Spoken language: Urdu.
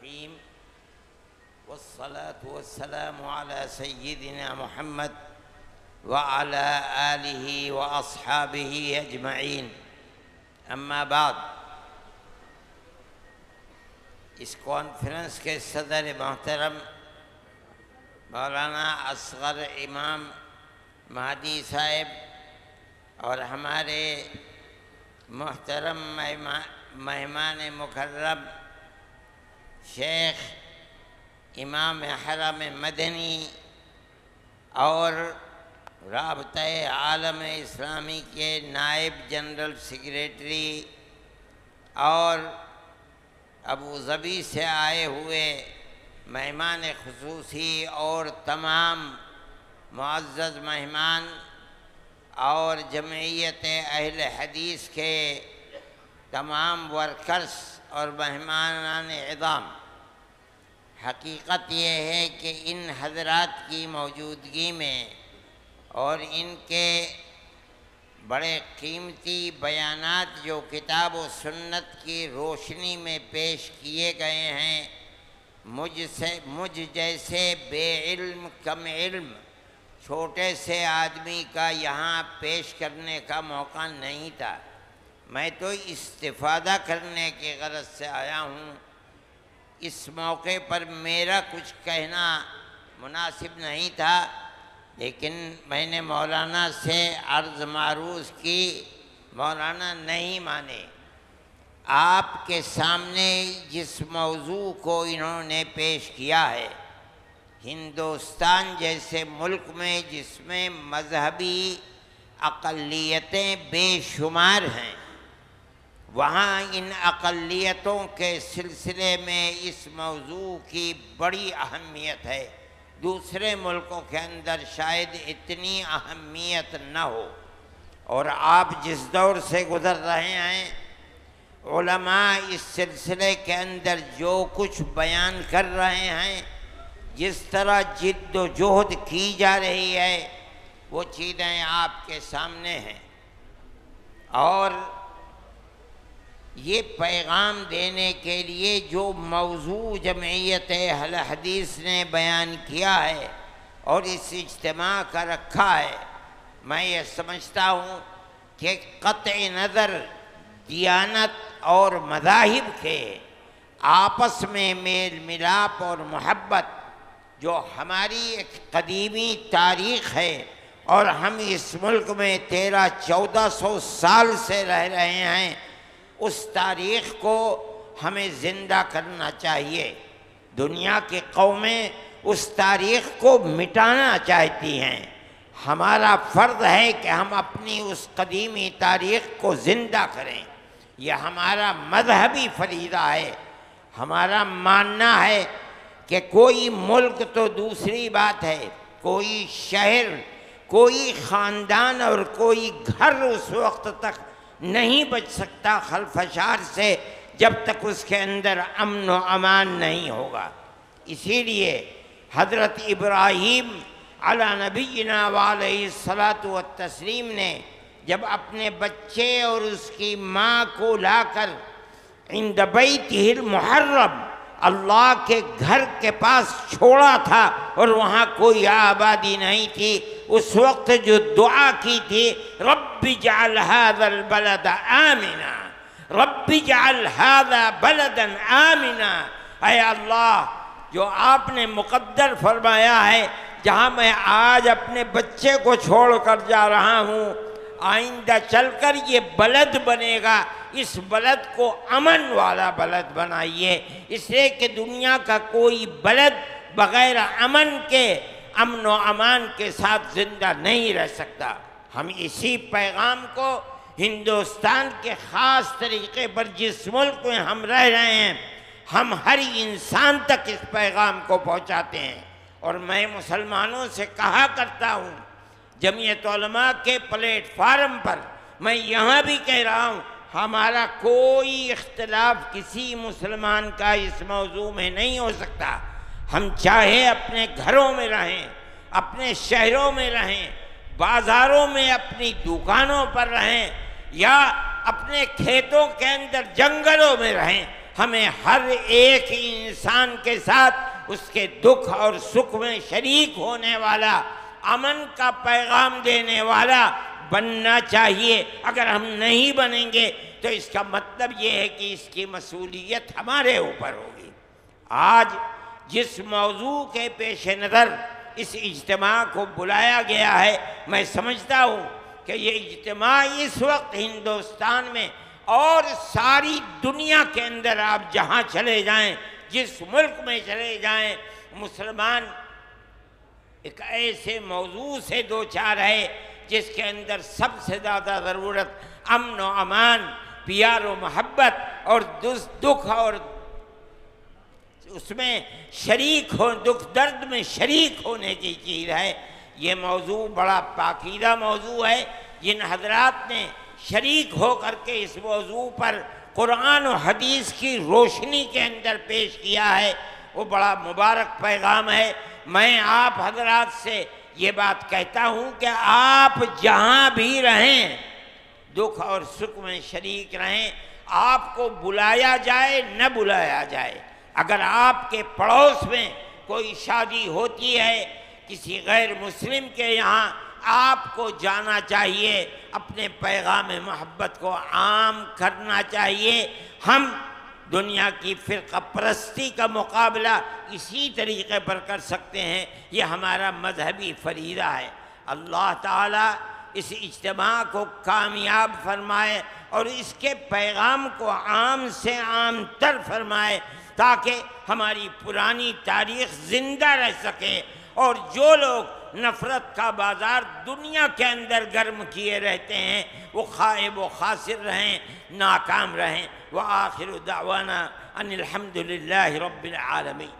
الرحيم والصلاة والسلام على سيدنا محمد وعلى آله وأصحابه أجمعين أما بعد اس کانفرنس کے صدر محترم مولانا اصغر امام مہدی صاحب اور ہمارے محترم مہمان مکرم شیخ امام حرم مدنی اور رابطہ عالم اسلامی کے نائب جنرل سیکریٹری اور ابوظبی سے آئے ہوئے مہمان خصوصی اور تمام معزز مہمان اور جمعیت اہل حدیث کے تمام ورکرز اور مہمانان عظام، حقیقت یہ ہے کہ ان حضرات کی موجودگی میں اور ان کے بڑے قیمتی بیانات جو کتاب و سنت کی روشنی میں پیش کیے گئے ہیں، مجھ جیسے بے علم کم علم چھوٹے سے آدمی کا یہاں پیش کرنے کا موقع نہیں تھا۔ میں تو استفادہ کرنے کی غرض سے آیا ہوں۔ اس موقع پر میرا کچھ کہنا مناسب نہیں تھا، لیکن میں نے مولانا سے عرض معروض کی، مولانا نہیں مانے۔ آپ کے سامنے جس موضوع کو انہوں نے پیش کیا ہے، ہندوستان جیسے ملک میں جس میں مذہبی اقلیتیں بے شمار ہیں، وہاں ان اقلیتوں کے سلسلے میں اس موضوع کی بڑی اہمیت ہے۔ دوسرے ملکوں کے اندر شاید اتنی اہمیت نہ ہو، اور آپ جس دور سے گزر رہے ہیں، علماء اس سلسلے کے اندر جو کچھ بیان کر رہے ہیں، جس طرح جد و جہد کی جا رہی ہے، وہ چیزیں آپ کے سامنے ہیں۔ اور یہ پیغام دینے کے لیے جو موضوع جمعیت اہل حدیث نے بیان کیا ہے اور اس اجتماع کا رکھا ہے، میں یہ سمجھتا ہوں کہ قطع نظر دیانت اور مذاہب کے آپس میں میل ملاپ اور محبت، جو ہماری ایک قدیمی تاریخ ہے اور ہم اس ملک میں 1300-1400 سال سے رہ رہے ہیں، اس تاریخ کو ہمیں زندہ کرنا چاہیے۔ دنیا کی قومیں اس تاریخ کو مٹانا چاہتی ہیں، ہمارا فرض ہے کہ ہم اپنی اس قدیمی تاریخ کو زندہ کریں۔ یہ ہمارا مذہبی فریضہ ہے۔ ہمارا ماننا ہے کہ کوئی ملک تو دوسری بات ہے، کوئی شہر، کوئی خاندان اور کوئی گھر اس وقت تک نہیں بچ سکتا خلفشار سے جب تک اس کے اندر امن و امان نہیں ہوگا۔ اسی لیے حضرت ابراہیم علی نبینا وعلیہ الصلاۃ والتسلیم نے جب اپنے بچے اور اس کی ماں کو لا کر عند بیتہ المحرم اللہ کے گھر کے پاس چھوڑا تھا اور وہاں کوئی آبادی نہیں تھی، اس وقت جو دعا کی تھی، رب اجعل هذا البلد آمنا، رب اجعل هذا بلدا آمنا، اے اللہ جو آپ نے مقدر فرمایا ہے، جہاں میں آج اپنے بچے کو چھوڑ کر جا رہا ہوں، آئندہ چل کر یہ بلد بنے گا، اس بلد کو امن والا بلد بنائیے، اس لیے کہ دنیا کا کوئی بلد بغیر امن کے، امن و امان کے ساتھ زندہ نہیں رہ سکتا۔ ہم اسی پیغام کو ہندوستان کے خاص طریقے پر جس ملک میں ہم رہ رہے ہیں، ہم ہر انسان تک اس پیغام کو پہنچاتے ہیں۔ اور میں مسلمانوں سے کہا کرتا ہوں، جمعیت علماء کے پلیٹ فارم پر میں یہاں بھی کہہ رہا ہوں، ہمارا کوئی اختلاف کسی مسلمان کا اس موضوع میں نہیں ہو سکتا۔ ہم چاہے اپنے گھروں میں رہیں، اپنے شہروں میں رہیں، بازاروں میں اپنی دکانوں پر رہیں، یا اپنے کھیتوں کے اندر جنگلوں میں رہیں، ہمیں ہر ایک انسان کے ساتھ اس کے دکھ اور سکھ میں شریک ہونے والا، امن کا پیغام دینے والا بننا چاہیے۔ اگر ہم نہیں بنیں گے تو اس کا مطلب یہ ہے کہ اس کی مسئولیت ہمارے اوپر ہوگی۔ آج جس موضوع کے پیش نظر اس اجتماع کو بلایا گیا ہے، میں سمجھتا ہوں کہ یہ اجتماع اس وقت ہندوستان میں اور ساری دنیا کے اندر آپ جہاں چلے جائیں، جس ملک میں چلے جائیں، مسلمان ایک ایسے موضوع سے دوچار ہے جس کے اندر سب سے زیادہ ضرورت امن و امان، پیار و محبت اور دکھ اور اس میں شریک ہو، دکھ درد میں شریک ہونے کی چیز ہے۔ یہ موضوع بڑا پاکیزہ موضوع ہے۔ جن حضرات نے شریک ہو کر کے اس موضوع پر قرآن و حدیث کی روشنی کے اندر پیش کیا ہے، وہ بڑا مبارک پیغام ہے۔ میں آپ حضرات سے یہ بات کہتا ہوں کہ آپ جہاں بھی رہیں، دکھ اور سکھ میں شریک رہیں، آپ کو بلایا جائے نہ بلایا جائے، اگر آپ کے پڑوس میں کوئی شادی ہوتی ہے کسی غیر مسلم کے یہاں، آپ کو جانا چاہیے، اپنے پیغام محبت کو عام کرنا چاہیے۔ ہم دنیا کی فرقہ پرستی کا مقابلہ اسی طریقے پر کر سکتے ہیں، یہ ہمارا مذہبی فریضہ ہے۔ اللہ تعالیٰ اس اجتماع کو کامیاب فرمائے اور اس کے پیغام کو عام سے عام تر فرمائے، تاکہ ہماری پرانی تاریخ زندہ رہ سکے، اور جو لوگ نفرت کا بازار دنیا کے اندر گرم کیے رہتے ہیں وہ خائب و خاسر رہیں، ناکام رہیں۔ وآخر دعوانا ان الحمد للہ رب العالمین۔